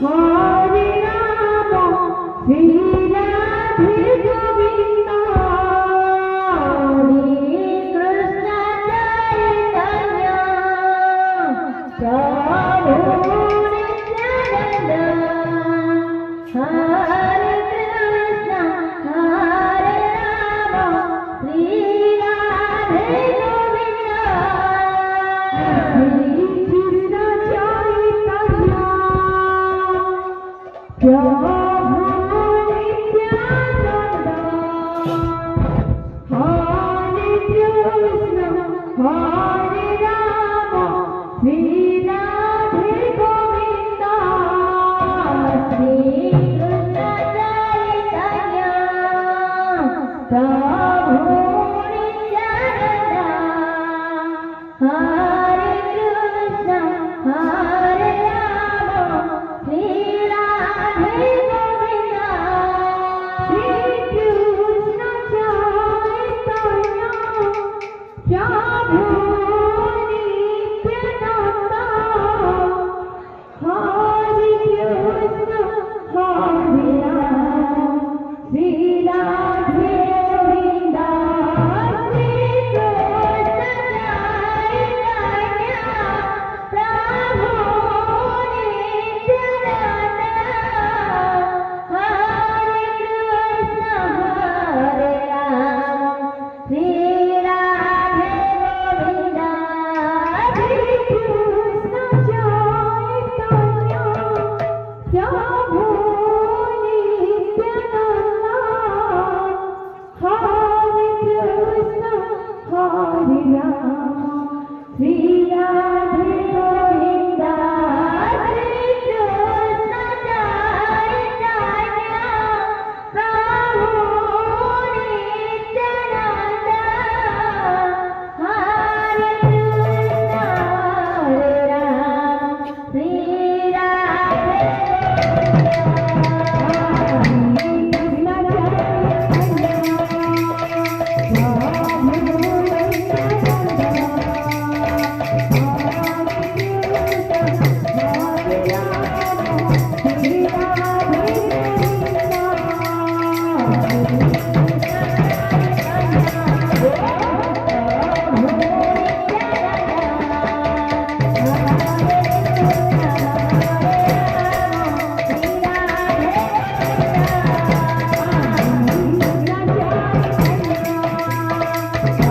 Hare Rama, Sri Radhe Govinda, Hare Krishna Chaitanya, Prabhu Nityananda, Hare Krishna, Hare Rama, Sri Radhe Govinda, Sri Krishna Chaitanya, Prabhu Nityananda, Hare Krishna, Hare Rama, Sri Radhe Govinda, Sri Krishna Chaitanya, Prabhu Nityananda, Hare Krishna, Hare Rama, Sri Radhe Govinda, Sri Krishna Chaitanya, Prabhu Nityananda, Hare Krishna, Hare Rama, Sri Radhe Govinda, Sri Krishna Chaitanya, Prabhu Nityananda, Hare Krishna, Hare Rama, Sri Radhe Govinda, Sri Krishna Chaitanya, Prabhu Nityananda, Hare Krishna, Hare Rama, Sri Radhe